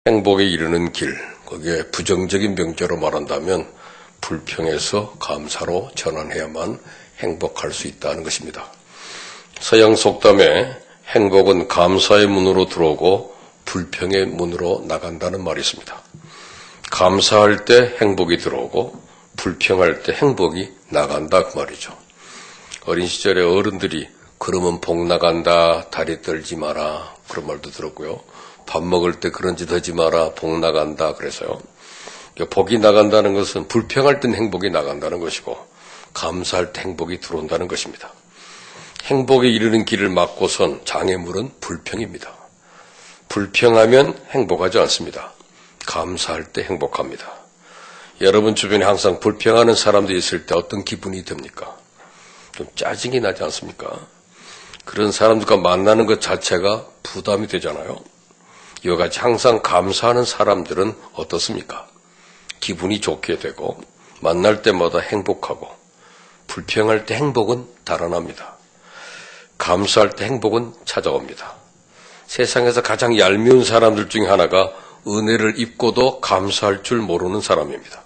행복에 이르는 길, 거기에 부정적인 명제로 말한다면 불평에서 감사로 전환해야만 행복할 수 있다는 것입니다. 서양 속담에 행복은 감사의 문으로 들어오고 불평의 문으로 나간다는 말이 있습니다. 감사할 때 행복이 들어오고 불평할 때 행복이 나간다 그 말이죠. 어린 시절에 어른들이 그러면 복 나간다, 다리 떨지 마라 그런 말도 들었고요. 밥 먹을 때 그런 짓 하지 마라, 복 나간다 그래서요. 복이 나간다는 것은 불평할 땐 행복이 나간다는 것이고 감사할 때 행복이 들어온다는 것입니다. 행복에 이르는 길을 막고선 장애물은 불평입니다. 불평하면 행복하지 않습니다. 감사할 때 행복합니다. 여러분 주변에 항상 불평하는 사람들이 있을 때 어떤 기분이 듭니까? 좀 짜증이 나지 않습니까? 그런 사람들과 만나는 것 자체가 부담이 되잖아요. 이와 같이 항상 감사하는 사람들은 어떻습니까? 기분이 좋게 되고 만날 때마다 행복하고 불평할 때 행복은 달아납니다. 감사할 때 행복은 찾아옵니다. 세상에서 가장 얄미운 사람들 중에 하나가 은혜를 입고도 감사할 줄 모르는 사람입니다.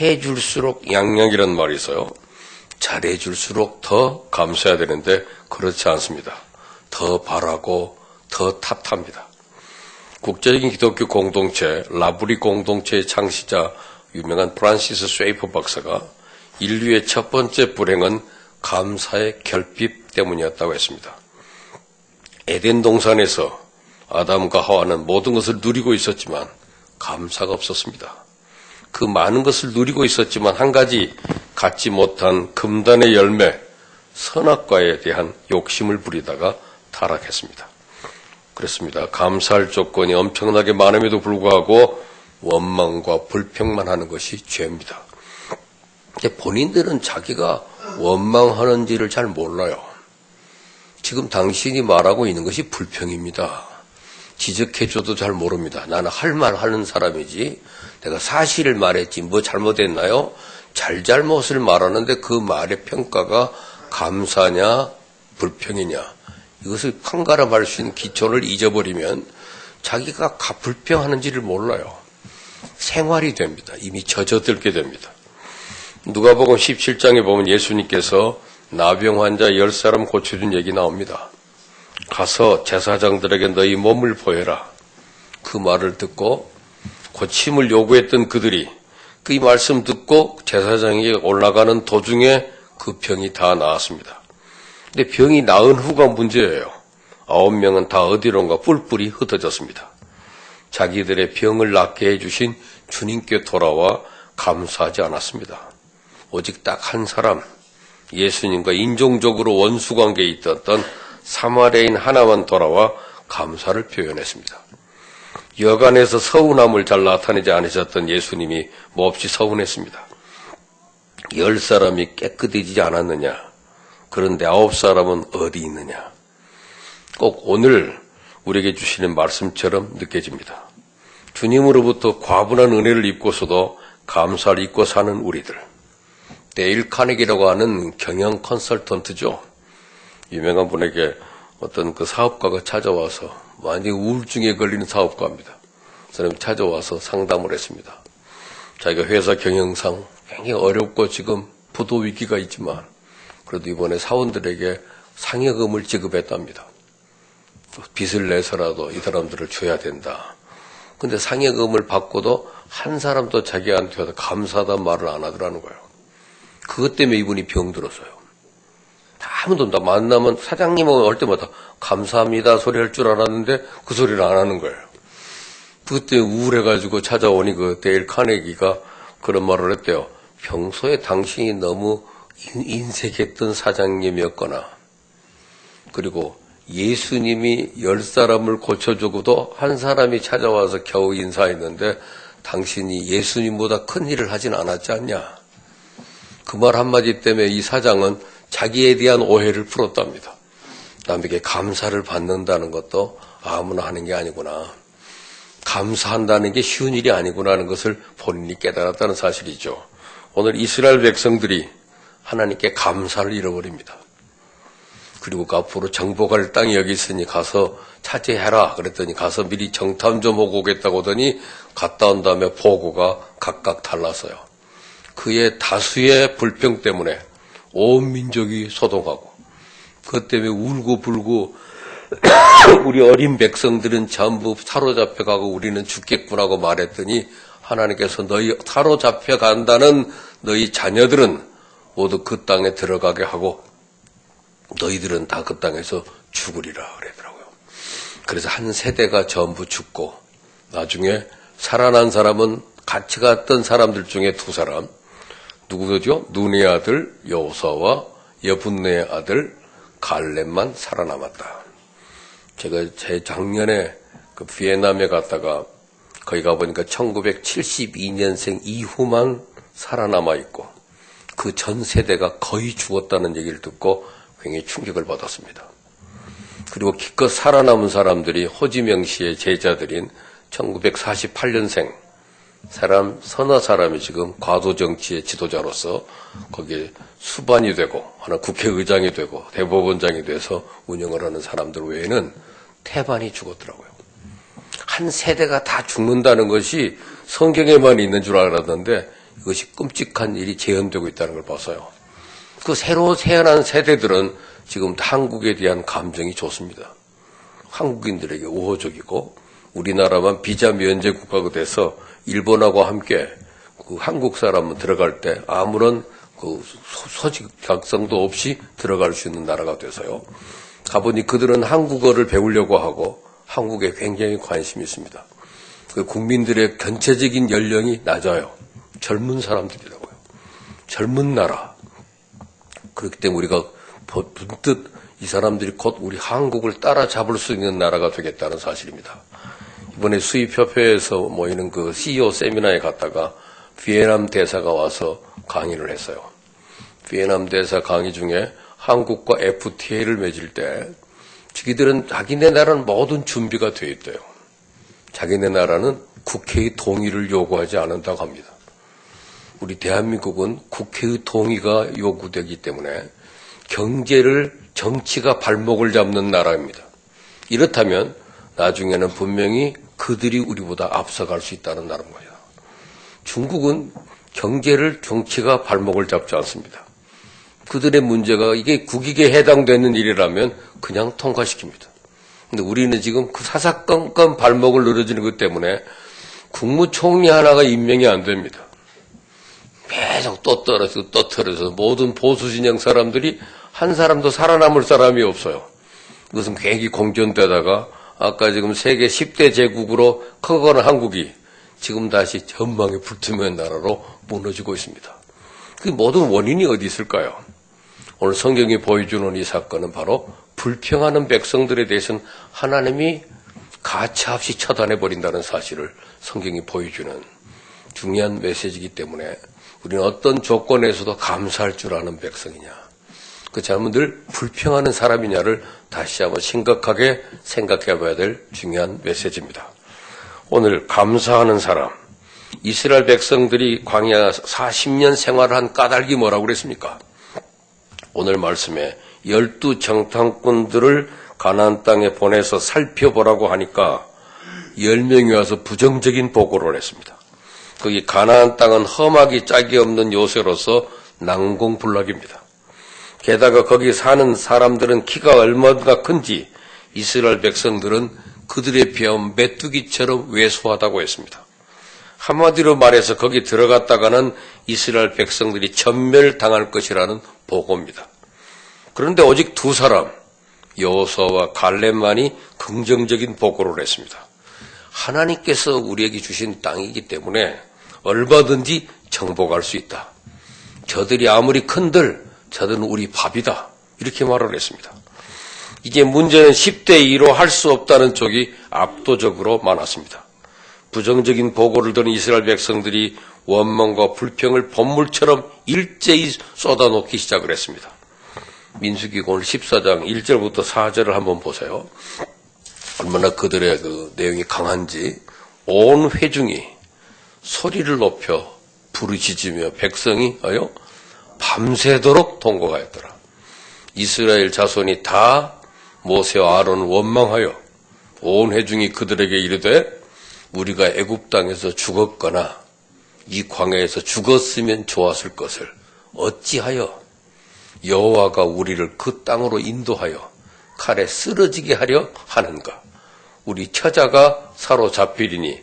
해줄수록 양양이라는 말이 있어요. 잘해줄수록 더 감사해야 되는데 그렇지 않습니다. 더 바라고 더 탓합니다. 국제적인 기독교 공동체 라브리 공동체의 창시자 유명한 프란시스 쉐이퍼 박사가 인류의 첫 번째 불행은 감사의 결핍 때문이었다고 했습니다. 에덴 동산에서 아담과 하와는 모든 것을 누리고 있었지만 감사가 없었습니다. 그 많은 것을 누리고 있었지만 한 가지 갖지 못한 금단의 열매, 선악과에 대한 욕심을 부리다가 타락했습니다. 그렇습니다. 감사할 조건이 엄청나게 많음에도 불구하고 원망과 불평만 하는 것이 죄입니다. 본인들은 자기가 원망하는지를 잘 몰라요. 지금 당신이 말하고 있는 것이 불평입니다. 지적해줘도 잘 모릅니다. 나는 할 말 하는 사람이지 내가 사실을 말했지 뭐 잘못했나요? 잘못을 말하는데 그 말의 평가가 감사냐 불평이냐 이것을 판가름할 수 있는 기초를 잊어버리면 자기가 불평하는지를 몰라요. 생활이 됩니다. 이미 젖어들게 됩니다. 누가복음 17장에 보면 예수님께서 나병 환자 10사람 고쳐준 얘기 나옵니다. 가서 제사장들에게 너희 몸을 보여라. 그 말을 듣고 고침을 요구했던 그들이 그 말씀 듣고 제사장에게 올라가는 도중에 그 병이 다 나았습니다. 근데 병이 나은 후가 문제예요. 9명은 다 어디론가 뿔뿔이 흩어졌습니다. 자기들의 병을 낫게 해주신 주님께 돌아와 감사하지 않았습니다. 오직 딱 한 사람, 예수님과 인종적으로 원수관계에 있었던 사마리아인 하나만 돌아와 감사를 표현했습니다. 여간에서 서운함을 잘 나타내지 않으셨던 예수님이 몹시 서운했습니다. 10사람이 깨끗해지지 않았느냐? 그런데 9사람은 어디 있느냐? 꼭 오늘 우리에게 주시는 말씀처럼 느껴집니다. 주님으로부터 과분한 은혜를 입고서도 감사를 잊고 사는 우리들. 데일 카네기라고 하는 경영 컨설턴트죠. 유명한 분에게 어떤 그 사업가가 찾아와서 완전히 우울증에 걸리는 사업가입니다. 그 사람이 찾아와서 상담을 했습니다. 자기가 회사 경영상 굉장히 어렵고 지금 부도 위기가 있지만 그래도 이번에 사원들에게 상여금을 지급했답니다. 빚을 내서라도 이 사람들을 줘야 된다. 근데 상여금을 받고도 한 사람도 자기한테 와서 감사하다는 말을 안 하더라는 거예요. 그것 때문에 이분이 병들었어요. 아무도 다 만나면 사장님하고 올 때마다 감사합니다 소리 할 줄 알았는데 그 소리를 안 하는 거예요. 그때 우울해가지고 찾아오니 그 데일 카네기가 그런 말을 했대요. 평소에 당신이 너무 인색했던 사장님이었거나 그리고 예수님이 10사람을 고쳐주고도 한 사람이 찾아와서 겨우 인사했는데 당신이 예수님보다 큰 일을 하진 않았지 않냐. 그 말 한마디 때문에 이 사장은 자기에 대한 오해를 풀었답니다. 남에게 감사를 받는다는 것도 아무나 하는 게 아니구나. 감사한다는 게 쉬운 일이 아니구나 하는 것을 본인이 깨달았다는 사실이죠. 오늘 이스라엘 백성들이 하나님께 감사를 잃어버립니다. 그리고 그 앞으로 정복할 땅이 여기 있으니 가서 차지해라. 그랬더니 가서 미리 정탐 좀 하고 오겠다고 하더니 갔다 온 다음에 보고가 각각 달랐어요. 그의 다수의 불평 때문에 온 민족이 소동하고 그것 때문에 울고 불고 우리 어린 백성들은 전부 사로잡혀가고 우리는 죽겠구나 하고 말했더니 하나님께서 너희 사로잡혀간다는 너희 자녀들은 모두 그 땅에 들어가게 하고 너희들은 다 그 땅에서 죽으리라 그러더라고요. 그래서 한 세대가 전부 죽고 나중에 살아난 사람은 같이 갔던 사람들 중에 두 사람, 누구죠? 눈의 아들 여호수아와 여분네의 아들 갈렙만 살아남았다. 제가 작년에 그 비에남에 갔다가 거기 가보니까 1972년생 이후만 살아남아 있고 그 전 세대가 거의 죽었다는 얘기를 듣고 굉장히 충격을 받았습니다. 그리고 기껏 살아남은 사람들이 호지명 씨의 제자들인 1948년생 사람 서너 사람이 지금 과도정치의 지도자로서 거기에 수반이 되고 하나 국회의장이 되고 대법원장이 돼서 운영을 하는 사람들 외에는 태반이 죽었더라고요. 한 세대가 다 죽는다는 것이 성경에만 있는 줄 알았는데 이것이 끔찍한 일이 재현되고 있다는 걸 봐서요. 그 새로 태어난 세대들은 지금 한국에 대한 감정이 좋습니다. 한국인들에게 우호적이고 우리나라만 비자 면제 국가가 돼서 일본하고 함께 그 한국 사람은 들어갈 때 아무런 그 소직각성도 없이 들어갈 수 있는 나라가 돼서요. 가보니 그들은 한국어를 배우려고 하고 한국에 굉장히 관심이 있습니다. 그 국민들의 전체적인 연령이 낮아요. 젊은 사람들이라고요. 젊은 나라. 그렇기 때문에 우리가 문득 이 사람들이 곧 우리 한국을 따라잡을 수 있는 나라가 되겠다는 사실입니다. 이번에 수입협회에서 모이는 그 CEO 세미나에 갔다가 비에남 대사가 와서 강의를 했어요. 비에남 대사 강의 중에 한국과 FTA를 맺을 때 자기들은 자기네 나라는 모든 준비가 되어 있대요. 자기네 나라는 국회의 동의를 요구하지 않는다고 합니다. 우리 대한민국은 국회의 동의가 요구되기 때문에 경제를 정치가 발목을 잡는 나라입니다. 이렇다면 나중에는 분명히 그들이 우리보다 앞서갈 수 있다는 나라인 거예요. 중국은 경제를 정치가 발목을 잡지 않습니다. 그들의 문제가 이게 국익에 해당되는 일이라면 그냥 통과시킵니다. 근데 우리는 지금 그 사사건건 발목을 늘어지는 것 때문에 국무총리 하나가 임명이 안 됩니다. 계속 또 떨어져서 모든 보수진영 사람들이 한 사람도 살아남을 사람이 없어요. 이것은 굉장히 공전되다가 아까 지금 세계 10대 제국으로 커가는 한국이 지금 다시 전망에 불투명한 나라로 무너지고 있습니다. 그 모든 원인이 어디 있을까요? 오늘 성경이 보여주는 이 사건은 바로 불평하는 백성들에 대해서는 하나님이 가차없이 처단해버린다는 사실을 성경이 보여주는 중요한 메시지이기 때문에 우리는 어떤 조건에서도 감사할 줄 아는 백성이냐, 그 사람들 불평하는 사람이냐를 다시 한번 심각하게 생각해 봐야 될 중요한 메시지입니다. 오늘 감사하는 사람, 이스라엘 백성들이 광야 40년 생활한 까닭이 뭐라고 그랬습니까? 오늘 말씀에 12 정탐꾼들을 가나안 땅에 보내서 살펴보라고 하니까 10명이 와서 부정적인 보고를 했습니다. 거기 가나안 땅은 험하기 짝이 없는 요새로서 난공불락입니다. 게다가 거기 사는 사람들은 키가 얼마나 큰지 이스라엘 백성들은 그들에 비하면 메뚜기처럼 왜소하다고 했습니다. 한마디로 말해서 거기 들어갔다가는 이스라엘 백성들이 전멸당할 것이라는 보고입니다. 그런데 오직 두 사람, 여호수아와 갈렙만이 긍정적인 보고를 했습니다. 하나님께서 우리에게 주신 땅이기 때문에 얼마든지 정복할 수 있다. 저들이 아무리 큰들 저들은 우리 밥이다. 이렇게 말을 했습니다. 이제 문제는 10대 2로 할 수 없다는 쪽이 압도적으로 많았습니다. 부정적인 보고를 들은 이스라엘 백성들이 원망과 불평을 본물처럼 일제히 쏟아놓기 시작을 했습니다. 민수기 오늘 14장 1절부터 4절을 한번 보세요. 얼마나 그들의 그 내용이 강한지. 온 회중이 소리를 높여 부르짖으며 백성이 밤새도록 통곡하였더라. 이스라엘 자손이 다 모세와 아론을 원망하여 온 회중이 그들에게 이르되 우리가 애굽 땅에서 죽었거나 이 광야에서 죽었으면 좋았을 것을 어찌하여 여호와가 우리를 그 땅으로 인도하여 칼에 쓰러지게 하려 하는가? 우리 처자가 사로잡히리니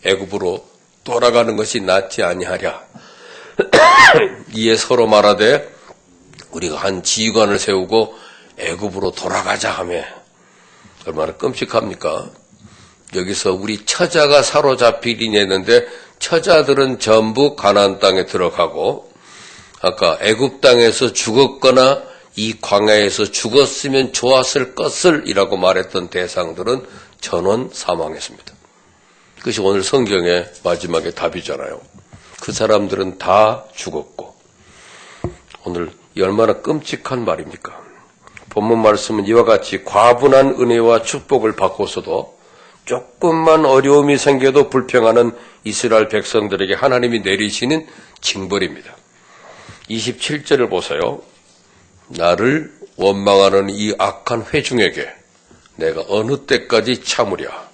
애굽으로 돌아가는 것이 낫지 아니하랴. 이에 서로 말하되 우리가 한 지휘관을 세우고 애굽으로 돌아가자 하며. 얼마나 끔찍합니까? 여기서 우리 처자가 사로잡히리니 했는데 처자들은 전부 가나안 땅에 들어가고 아까 애굽 땅에서 죽었거나 이 광야에서 죽었으면 좋았을 것을 이라고 말했던 대상들은 전원 사망했습니다. 그것이 오늘 성경의 마지막의 답이잖아요. 그 사람들은 다 죽었고 오늘 얼마나 끔찍한 말입니까? 본문 말씀은 이와 같이 과분한 은혜와 축복을 받고서도 조금만 어려움이 생겨도 불평하는 이스라엘 백성들에게 하나님이 내리시는 징벌입니다. 27절을 보세요. 나를 원망하는 이 악한 회중에게 내가 어느 때까지 참으랴.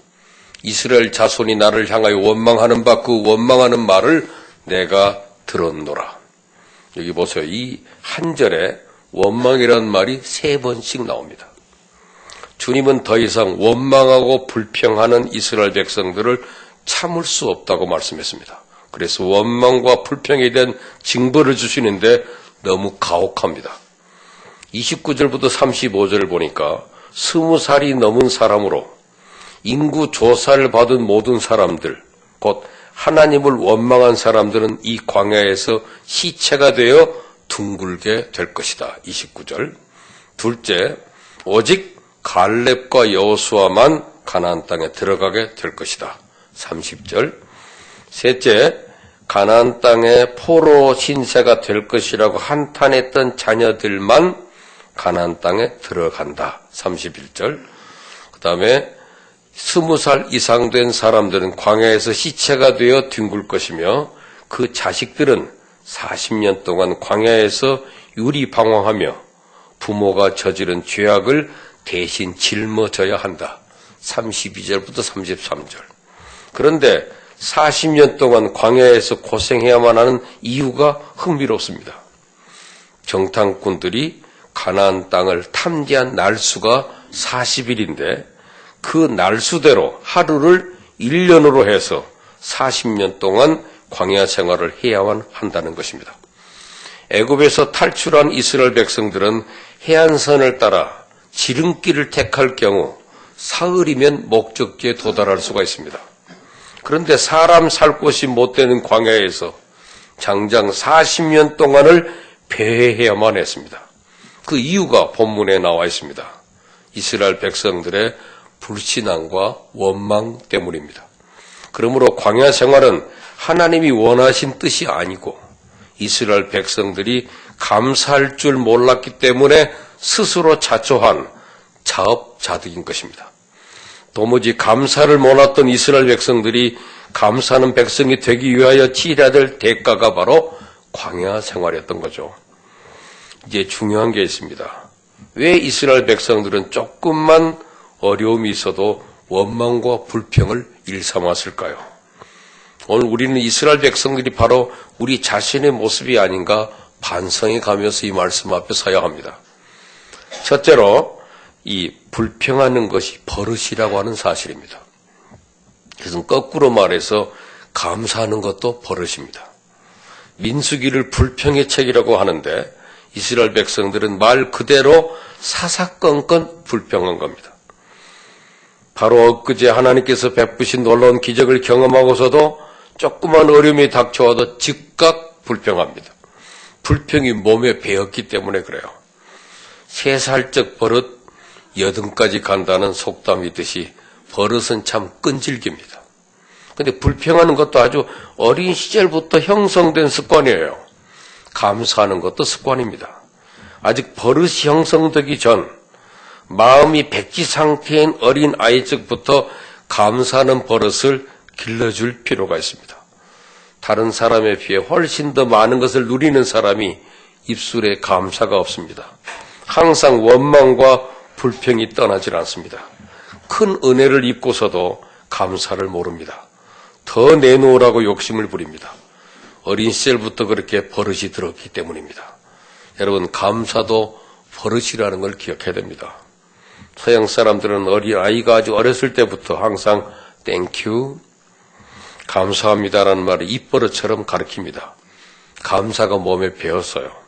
이스라엘 자손이 나를 향하여 원망하는 바 그 원망하는 말을 내가 들었노라. 여기 보세요. 이 한 절에 원망이라는 말이 3번씩 나옵니다. 주님은 더 이상 원망하고 불평하는 이스라엘 백성들을 참을 수 없다고 말씀했습니다. 그래서 원망과 불평에 대한 징벌을 주시는데 너무 가혹합니다. 29절부터 35절을 보니까 20살이 넘은 사람으로 인구 조사를 받은 모든 사람들, 곧 하나님을 원망한 사람들은 이 광야에서 시체가 되어 둥글게 될 것이다. 29절. 둘째, 오직 갈렙과 여호수아만 가나안 땅에 들어가게 될 것이다. 30절. 셋째, 가나안 땅에 포로 신세가 될 것이라고 한탄했던 자녀들만 가나안 땅에 들어간다. 31절. 그 다음에 20살 이상 된 사람들은 광야에서 시체가 되어 뒹굴 것이며 그 자식들은 40년 동안 광야에서 유리방황하며 부모가 저지른 죄악을 대신 짊어져야 한다. 32절부터 33절. 그런데 40년 동안 광야에서 고생해야만 하는 이유가 흥미롭습니다. 정탐꾼들이 가나안 땅을 탐지한 날수가 40일인데 그 날수대로 하루를 1년으로 해서 40년 동안 광야 생활을 해야만 한다는 것입니다. 애굽에서 탈출한 이스라엘 백성들은 해안선을 따라 지름길을 택할 경우 사흘이면 목적지에 도달할 수가 있습니다. 그런데 사람 살 곳이 못 되는 광야에서 장장 40년 동안을 배회해야만 했습니다. 그 이유가 본문에 나와 있습니다. 이스라엘 백성들의 불신앙과 원망 때문입니다. 그러므로 광야 생활은 하나님이 원하신 뜻이 아니고 이스라엘 백성들이 감사할 줄 몰랐기 때문에 스스로 자초한 자업자득인 것입니다. 도무지 감사를 몰랐던 이스라엘 백성들이 감사하는 백성이 되기 위하여 치러야 될 대가가 바로 광야 생활이었던 거죠. 이제 중요한 게 있습니다. 왜 이스라엘 백성들은 조금만 어려움이 있어도 원망과 불평을 일삼았을까요? 오늘 우리는 이스라엘 백성들이 바로 우리 자신의 모습이 아닌가 반성해 가면서 이 말씀 앞에 서야 합니다. 첫째로 이 불평하는 것이 버릇이라고 하는 사실입니다. 그래서 거꾸로 말해서 감사하는 것도 버릇입니다. 민수기를 불평의 책이라고 하는데 이스라엘 백성들은 말 그대로 사사건건 불평한 겁니다. 바로 엊그제 하나님께서 베푸신 놀라운 기적을 경험하고서도 조그만 어려움이 닥쳐와도 즉각 불평합니다. 불평이 몸에 배었기 때문에 그래요. 3살적 버릇 여든까지 간다는 속담이듯이 버릇은 참 끈질깁니다. 그런데 불평하는 것도 아주 어린 시절부터 형성된 습관이에요. 감사하는 것도 습관입니다. 아직 버릇이 형성되기 전 마음이 백지 상태인 어린 아이 적부터 감사하는 버릇을 길러줄 필요가 있습니다. 다른 사람에 비해 훨씬 더 많은 것을 누리는 사람이 입술에 감사가 없습니다. 항상 원망과 불평이 떠나질 않습니다. 큰 은혜를 입고서도 감사를 모릅니다. 더 내놓으라고 욕심을 부립니다. 어린 시절부터 그렇게 버릇이 들었기 때문입니다. 여러분, 감사도 버릇이라는 걸 기억해야 됩니다. 서양 사람들은 어린 아이가 아주 어렸을 때부터 항상 땡큐, 감사합니다라는 말을 입버릇처럼 가르칩니다. 감사가 몸에 배었어요.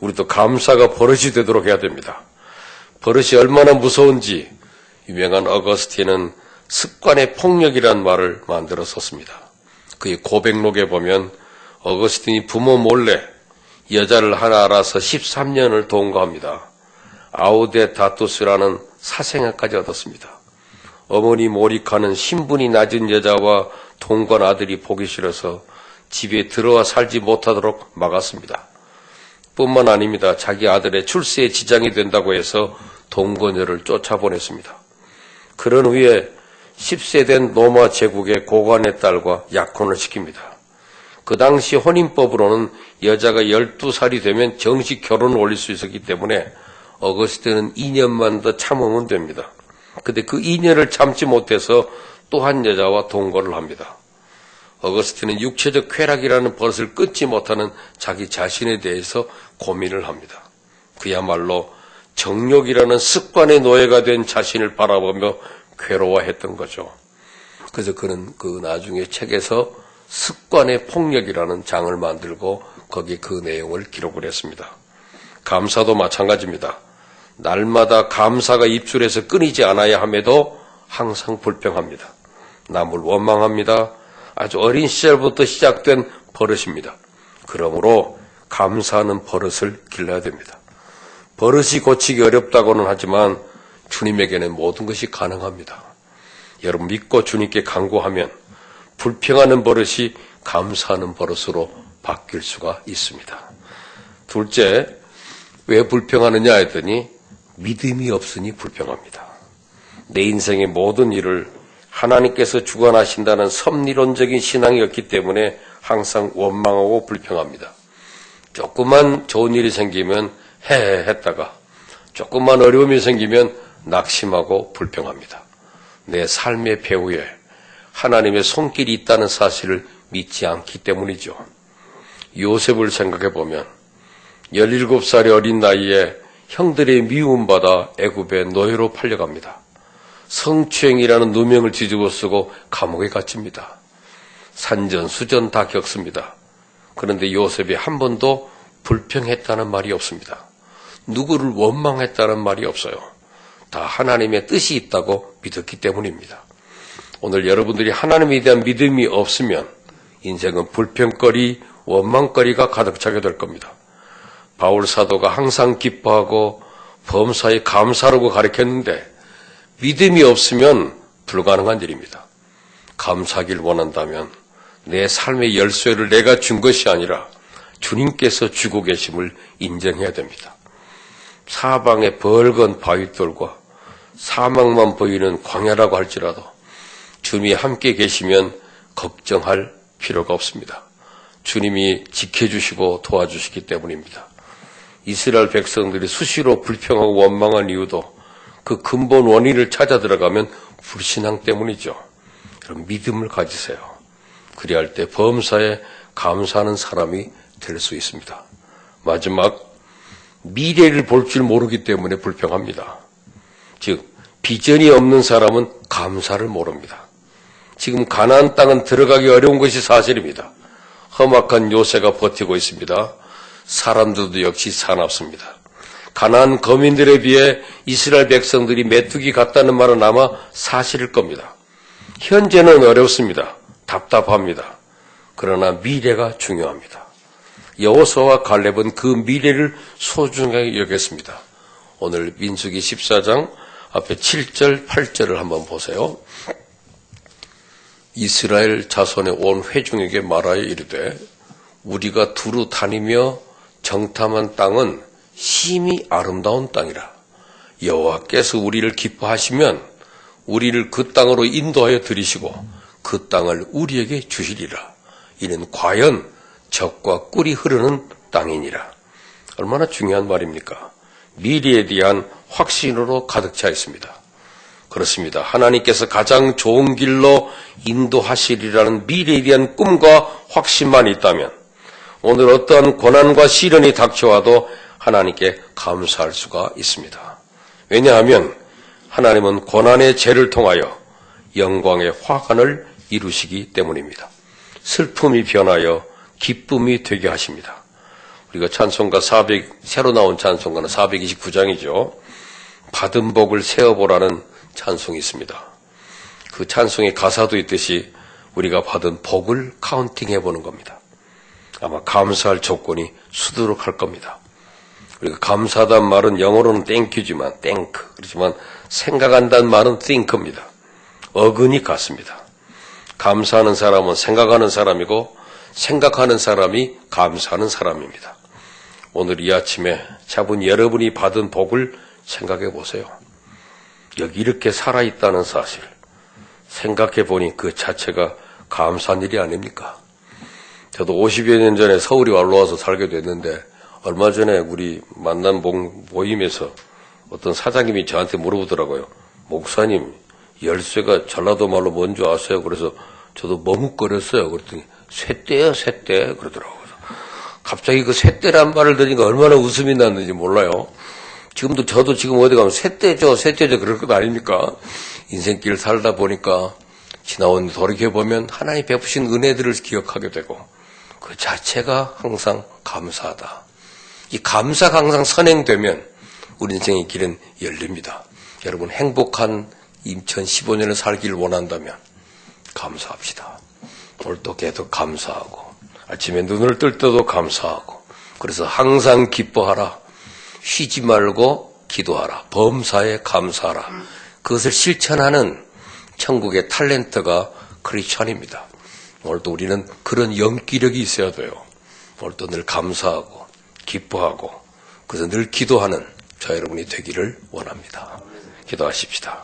우리도 감사가 버릇이 되도록 해야 됩니다. 버릇이 얼마나 무서운지 유명한 어거스틴은 습관의 폭력이라는 말을 만들어 썼습니다. 그의 고백록에 보면 어거스틴이 부모 몰래 여자를 하나 알아서 13년을 동거합니다. 아우데다투스라는 사생아까지 얻었습니다. 어머니 모리카는 신분이 낮은 여자와 동거한 아들이 보기 싫어서 집에 들어와 살지 못하도록 막았습니다. 뿐만 아닙니다. 자기 아들의 출세에 지장이 된다고 해서 동거녀를 쫓아보냈습니다. 그런 후에 10세 된 로마 제국의 고관의 딸과 약혼을 시킵니다. 그 당시 혼인법으로는 여자가 12살이 되면 정식 결혼을 올릴 수 있었기 때문에 어거스틴은 2년만 더 참으면 됩니다. 근데 그 2년을 참지 못해서 또 한 여자와 동거를 합니다. 어거스틴은 육체적 쾌락이라는 버릇을 끊지 못하는 자기 자신에 대해서 고민을 합니다. 그야말로 정욕이라는 습관의 노예가 된 자신을 바라보며 괴로워했던 거죠. 그래서 그는 그 나중에 책에서 습관의 폭력이라는 장을 만들고 거기에 그 내용을 기록을 했습니다. 감사도 마찬가지입니다. 날마다 감사가 입술에서 끊이지 않아야 함에도 항상 불평합니다. 남을 원망합니다. 아주 어린 시절부터 시작된 버릇입니다. 그러므로 감사하는 버릇을 길러야 됩니다. 버릇이 고치기 어렵다고는 하지만 주님에게는 모든 것이 가능합니다. 여러분 믿고 주님께 간구하면 불평하는 버릇이 감사하는 버릇으로 바뀔 수가 있습니다. 둘째, 왜 불평하느냐 했더니 믿음이 없으니 불평합니다. 내 인생의 모든 일을 하나님께서 주관하신다는 섭리론적인 신앙이 없기 때문에 항상 원망하고 불평합니다. 조금만 좋은 일이 생기면 했다가 조금만 어려움이 생기면 낙심하고 불평합니다. 내 삶의 배후에 하나님의 손길이 있다는 사실을 믿지 않기 때문이죠. 요셉을 생각해 보면 17살의 어린 나이에 형들의 미움받아 애굽의 노예로 팔려갑니다. 성추행이라는 누명을 뒤집어 쓰고 감옥에 갇힙니다. 산전수전 다 겪습니다. 그런데 요셉이 한 번도 불평했다는 말이 없습니다. 누구를 원망했다는 말이 없어요. 다 하나님의 뜻이 있다고 믿었기 때문입니다. 오늘 여러분들이 하나님에 대한 믿음이 없으면 인생은 불평거리, 원망거리가 가득 차게 될 겁니다. 바울 사도가 항상 기뻐하고 범사에 감사하라고 가르쳤는데 믿음이 없으면 불가능한 일입니다. 감사하길 원한다면 내 삶의 열쇠를 내가 준 것이 아니라 주님께서 주고 계심을 인정해야 됩니다. 사방에 벌건 바위돌과 사막만 보이는 광야라고 할지라도 주님이 함께 계시면 걱정할 필요가 없습니다. 주님이 지켜주시고 도와주시기 때문입니다. 이스라엘 백성들이 수시로 불평하고 원망한 이유도 그 근본 원인을 찾아 들어가면 불신앙 때문이죠. 그럼 믿음을 가지세요. 그리할 때 범사에 감사하는 사람이 될 수 있습니다. 마지막, 미래를 볼 줄 모르기 때문에 불평합니다. 즉 비전이 없는 사람은 감사를 모릅니다. 지금 가나안 땅은 들어가기 어려운 것이 사실입니다. 험악한 요새가 버티고 있습니다. 사람들도 역시 사납습니다. 가나안 거민들에 비해 이스라엘 백성들이 메뚜기 같다는 말은 아마 사실일 겁니다. 현재는 어렵습니다. 답답합니다. 그러나 미래가 중요합니다. 여호수아와 갈렙은 그 미래를 소중하게 여겼습니다. 오늘 민수기 14장 앞에 7절, 8절을 한번 보세요. 이스라엘 자손의 온 회중에게 말하여 이르되 우리가 두루 다니며 정탐한 땅은 심히 아름다운 땅이라. 여호와께서 우리를 기뻐하시면 우리를 그 땅으로 인도하여 들이시고 그 땅을 우리에게 주시리라. 이는 과연 젖과 꿀이 흐르는 땅이니라. 얼마나 중요한 말입니까? 미래에 대한 확신으로 가득 차 있습니다. 그렇습니다. 하나님께서 가장 좋은 길로 인도하시리라는 미래에 대한 꿈과 확신만 있다면 오늘 어떠한 고난과 시련이 닥쳐와도 하나님께 감사할 수가 있습니다. 왜냐하면 하나님은 고난의 죄를 통하여 영광의 화관을 이루시기 때문입니다. 슬픔이 변하여 기쁨이 되게 하십니다. 우리가 찬송가 새로 나온 찬송가는 429장이죠. 받은 복을 세어보라는 찬송이 있습니다. 그 찬송의 가사도 있듯이 우리가 받은 복을 카운팅해보는 겁니다. 아마 감사할 조건이 수두룩할 겁니다. 우리가 감사하다는 말은 영어로는 땡큐지만 땡크 그렇지만 생각한다는 말은 think입니다. 어근이 같습니다. 감사하는 사람은 생각하는 사람이고 생각하는 사람이 감사하는 사람입니다. 오늘 이 아침에 차분히 여러분이 받은 복을 생각해 보세요. 여기 이렇게 살아있다는 사실 생각해 보니 그 자체가 감사한 일이 아닙니까? 저도 50여 년 전에 서울에 올라와서 살게 됐는데 얼마 전에 우리 만난 모임에서 어떤 사장님이 저한테 물어보더라고요. 목사님 열쇠가 전라도 말로 뭔지 아세요? 그래서 저도 머뭇거렸어요. 그랬더니 쇳대요 쇳대 그러더라고요. 갑자기 그 쇳대란 말을 들으니까 얼마나 웃음이 났는지 몰라요. 저도 지금 어디 가면 쇳대죠 그럴 것 아닙니까? 인생길 살다 보니까 지나온 돌이켜보면 하나님 베푸신 은혜들을 기억하게 되고 그 자체가 항상 감사하다. 이 감사가 항상 선행되면 우리 인생의 길은 열립니다. 여러분 행복한 2015년을 살기를 원한다면 감사합시다. 오늘도 계속 감사하고 아침에 눈을 뜰 때도 감사하고 그래서 항상 기뻐하라. 쉬지 말고 기도하라. 범사에 감사하라. 그것을 실천하는 천국의 탤런트가 크리스찬입니다. 오늘도 우리는 그런 연기력이 있어야 돼요. 오늘도 늘 감사하고 기뻐하고 그래서 늘 기도하는 저 여러분이 되기를 원합니다. 기도하십시다.